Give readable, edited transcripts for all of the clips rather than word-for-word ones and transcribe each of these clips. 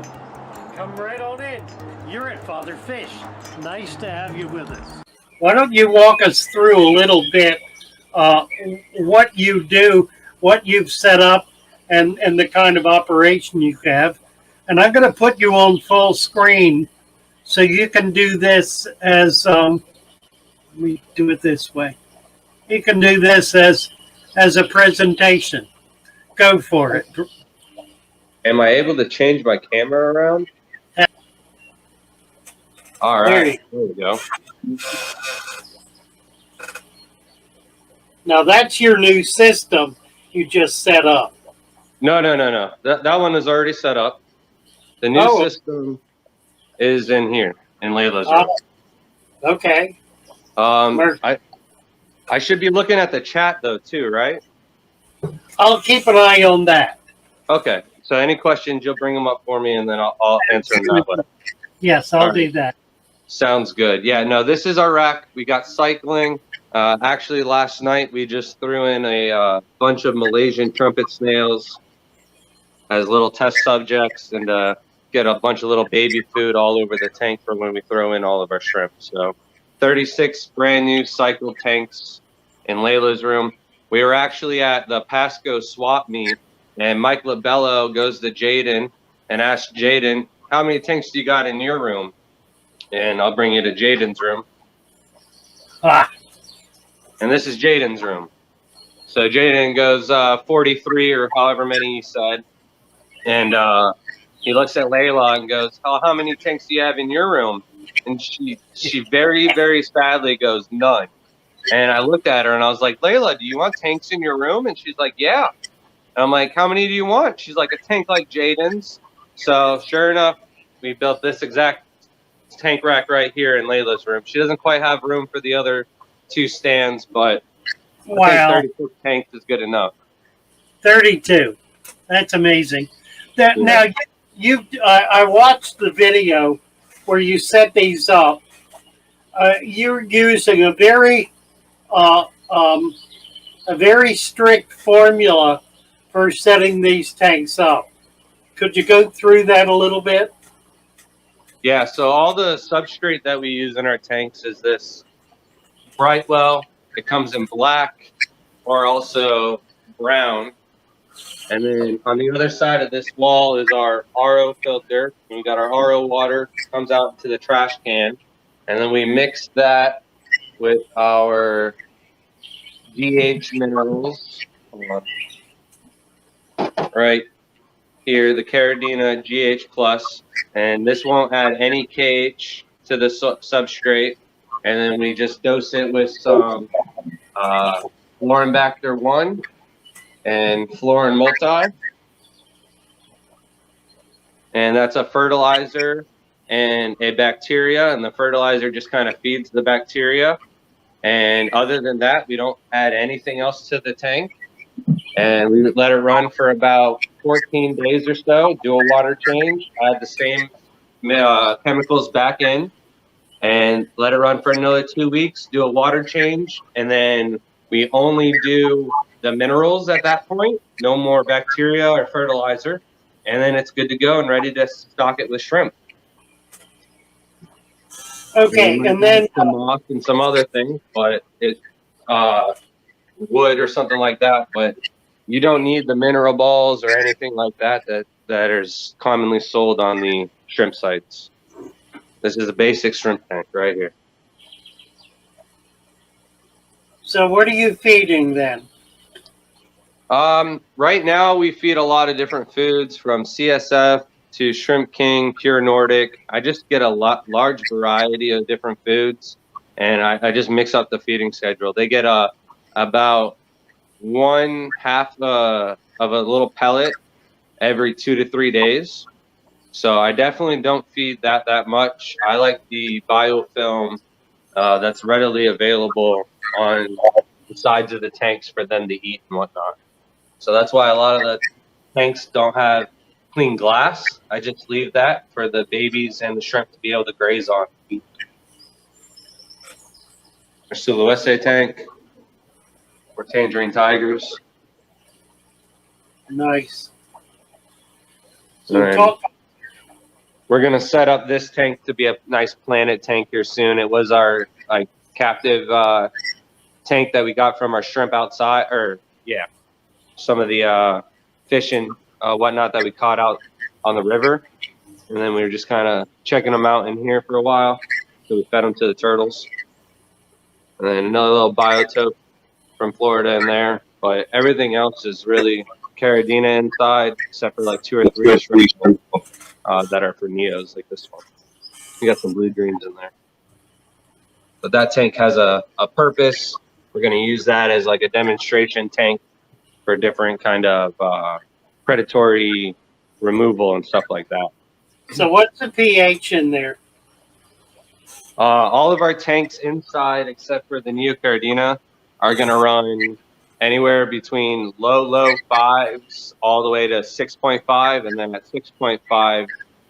Hello. Come right on in. You're at Father Fish. Nice to have you with us. Why don't you walk us through a little bit what you do, what you've set up, and the kind of operation you have. And I'm going to put you on full screen so you can do this as, let me do it this way. You can do this as a presentation. Go for it. Am I able to change my camera around? All right, there we go. Now that's your new system you just set up. No. That one is already set up. The new system is in here, in Layla's room. Okay. I should be looking at the chat though too, right? I'll keep an eye on that. Okay. So any questions, you'll bring them up for me, and then I'll answer them that way. Yes, I'll do that. Sounds good. Yeah, no, this is our rack. We got cycling. Actually, last night we just threw in a bunch of Malaysian trumpet snails as little test subjects, and get a bunch of little baby food all over the tank for when we throw in all of our shrimp. So 36 brand new cycled tanks in Layla's room. We were actually at the Pasco swap meet, and Mike LaBello goes to Jaden and asks Jaden, how many tanks do you got in your room? And I'll bring you to Jaden's room. And this is Jaden's room. So Jaden goes 43 or however many he said. And he looks at Layla and goes, oh, how many tanks do you have in your room? And she very, very sadly goes, none. And I looked at her and I was like, Layla, do you want tanks in your room? And she's like, yeah. And I'm like, how many do you want? She's like, a tank like Jaden's. So sure enough, we built this exact tank rack right here in Layla's room. She doesn't quite have room for the other two stands, but I think 36 tanks is good enough. 32. That's amazing. Now, I watched the video where you set these up. You're using a very strict formula for setting these tanks up. Could you go through that a little bit? Yeah, so all the substrate that we use in our tanks is this Brightwell. It comes in black or also brown. And then on the other side of this wall is our RO filter. And we got our RO water, comes out to the trash can. And then we mix that with our GH minerals. Right here, the Caridina GH Plus. And this won't add any KH to the substrate. And then we just dose it with some Florinbacter 1 and Florin Multi. And that's a fertilizer and a bacteria. And the fertilizer just kind of feeds the bacteria. And other than that, we don't add anything else to the tank. And we would let it run for about 14 days or so, do a water change, add the same chemicals back in, and let it run for another 2 weeks, do a water change, and then we only do the minerals at that point, no more bacteria or fertilizer, and then it's good to go and ready to stock it with shrimp. Okay, and then some moss and some other things, but it wood or something like that, but you don't need the mineral balls or anything like that that is commonly sold on the shrimp sites. This is a basic shrimp tank right here. So what are you feeding then? Right now we feed a lot of different foods from CSF to Shrimp King, Pure Nordic. I just get a large variety of different foods, and I just mix up the feeding schedule. They get about 1/2 of a little pellet every 2 to 3 days. So I definitely don't feed that much. I like the biofilm that's readily available on the sides of the tanks for them to eat and whatnot. So that's why a lot of the tanks don't have clean glass. I just leave that for the babies and the shrimp to be able to graze on. There's the Louesse tank. We're tangerine tigers. Nice. So We're gonna set up this tank to be a nice Planet tank here soon. It was our captive tank that we got from our shrimp outside, or yeah, some of the fish and whatnot that we caught out on the river, and then we were just kind of checking them out in here for a while. So we fed them to the turtles, and then another little biotope from Florida in there. But everything else is really Caridina inside, except for like 2 or 3 shrimp that are for neos, like this one. We got some blue dreams in there. But that tank has a purpose. We're going to use that as like a demonstration tank for different kind of predatory removal and stuff like that. So what's the pH in there? All of our tanks inside, except for the Neocaridina, are going to run anywhere between low 5s all the way to 6.5. And then at 6.5,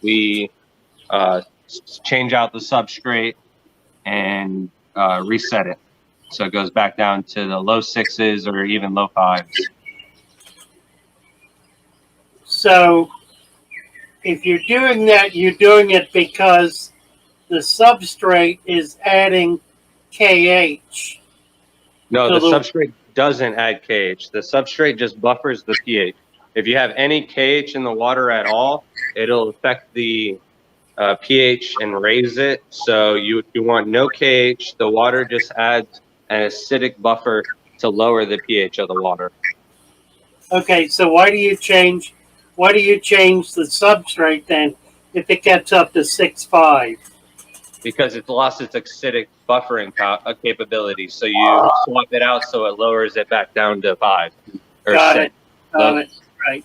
we change out the substrate and reset it. So it goes back down to the low 6s or even low 5s. So if you're doing that, you're doing it because the substrate is adding KH. No, the substrate doesn't add KH. The substrate just buffers the pH. If you have any KH in the water at all, it'll affect the pH and raise it. So if you want no KH, the water just adds an acidic buffer to lower the pH of the water. Okay, so why do you change the substrate then if it gets up to 6.5? Because it's lost its acidic buffering capability. So you swap it out so it lowers it back down to 5 or 6. Got it. Right.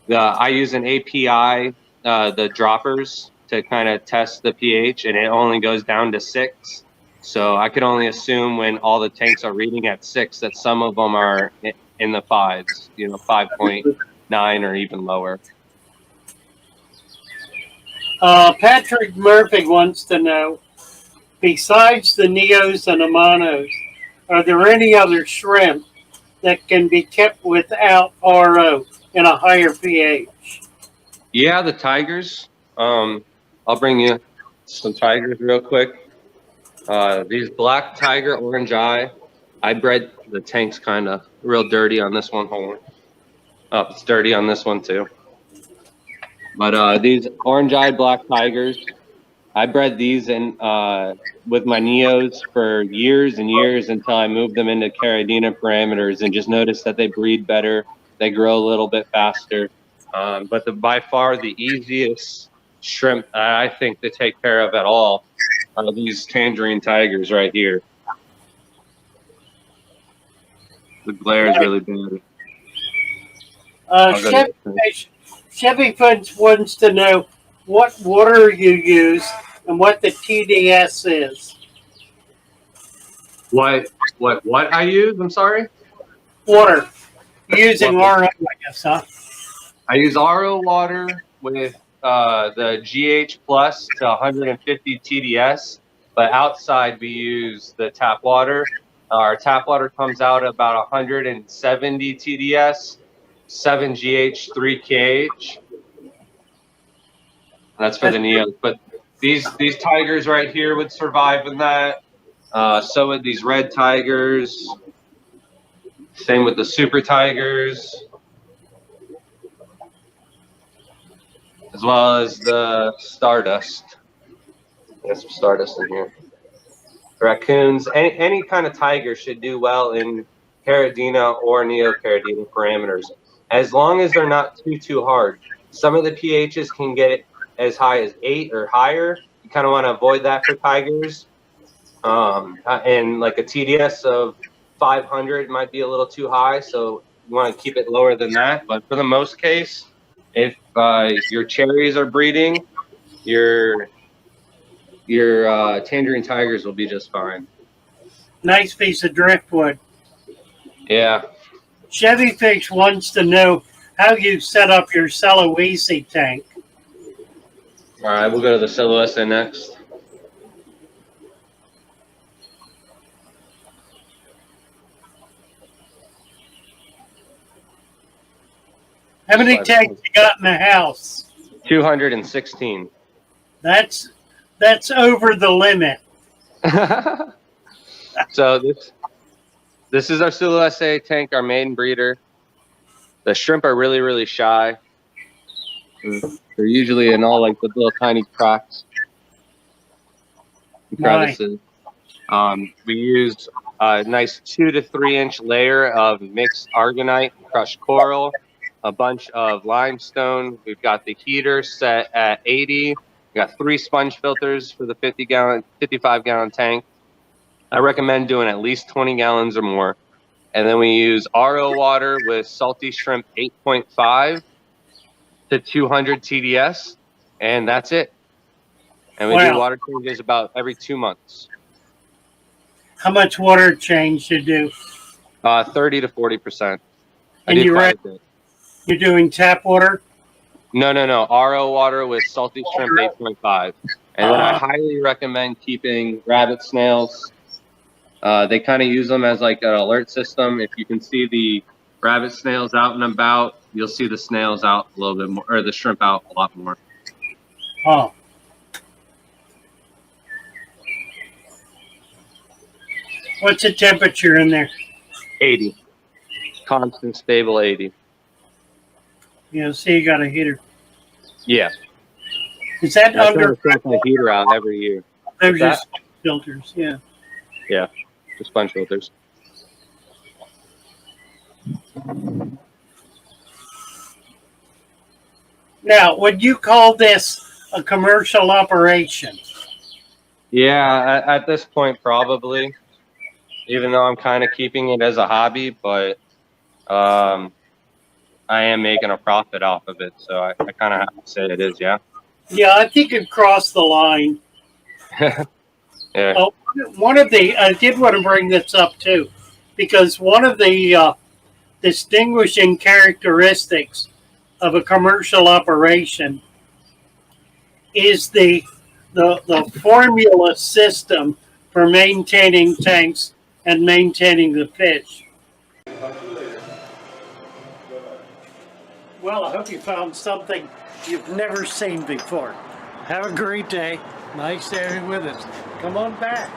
I use an API, the droppers, to kind of test the pH, and it only goes down to 6. So I could only assume when all the tanks are reading at 6 that some of them are in the 5s, 5.9 or even lower. Patrick Murphy wants to know, besides the neos and the monos, are there any other shrimp that can be kept without RO in a higher pH? Yeah, the tigers. I'll bring you some tigers real quick. These black tiger, orange eye. I bred the tanks kind of real dirty on this one. Hold on. Oh, it's dirty on this one too. But these orange-eyed black tigers, I bred these in with my neos for years and years until I moved them into Caridina parameters and just noticed that they breed better. They grow a little bit faster. But by far the easiest shrimp I think to take care of at all are these tangerine tigers right here. The glare is really bad. Chevy Fudge wants to know what water you use and what the TDS is. What I use? I'm sorry? Water. Using RO, I guess, huh? I use RO water with the GH plus to 150 TDS, but outside we use the tap water. Our tap water comes out about 170 TDS, 7 GH, 3 KH. That's for the neos. But these tigers right here would survive in that. So would these red tigers. Same with the super tigers. As well as the stardust. There's some stardust in here. Raccoons, any kind of tiger should do well in Caridina or Neocaridina parameters, as long as they're not too hard. Some of the pHs can get as high as 8 or higher. You kind of want to avoid that for tigers. And like a TDS of 500 might be a little too high, so you want to keep it lower than that. But for the most case, if your cherries are breeding, your tangerine tigers will be just fine. Nice piece of driftwood. Yeah. Chevy Fish wants to know how you set up your Celoese tank. All right, we'll go to the Celoese next. How many tanks you got in the house? 216. That's over the limit. So this is our Sulu SA tank, our main breeder. The shrimp are really, really shy. They're usually in all like the little tiny cracks and Nice. crevices. We use a nice 2 to 3 inch layer of mixed aragonite, crushed coral, a bunch of limestone. We've got the heater set at 80. We got 3 sponge filters for the 55-gallon tank. I recommend doing at least 20 gallons or more. And then we use RO water with salty shrimp 8.5 to 200 TDS, and that's it. And we do Wow. water changes about every 2 months. How much water change you do? 30 to 40%. I And do quite a bit. you're doing tap water? No. RO water with salty shrimp 8.5. And then I highly recommend keeping rabbit snails. They kind of use them as like an alert system. If you can see the rabbit snails out and about, you'll see the snails out a little bit more, or the shrimp out a lot more. Oh. What's the temperature in there? 80. Constant, stable 80. You see, you got a heater. Yeah. Is that I under the heater out every year. those are filters? Yeah. Yeah, the sponge filters. Now, would you call this a commercial operation? Yeah, at this point, probably. Even though I'm kind of keeping it as a hobby, but I am making a profit off of it, so I kind of have to say it is, yeah. Yeah, I think it crossed the line. Yeah. Oh, I did want to bring this up too, because one of the distinguishing characteristics of a commercial operation is the formula system for maintaining tanks and maintaining the fish. Well, I hope you found something you've never seen before. Have a great day. Nice to have you with us. Come on back.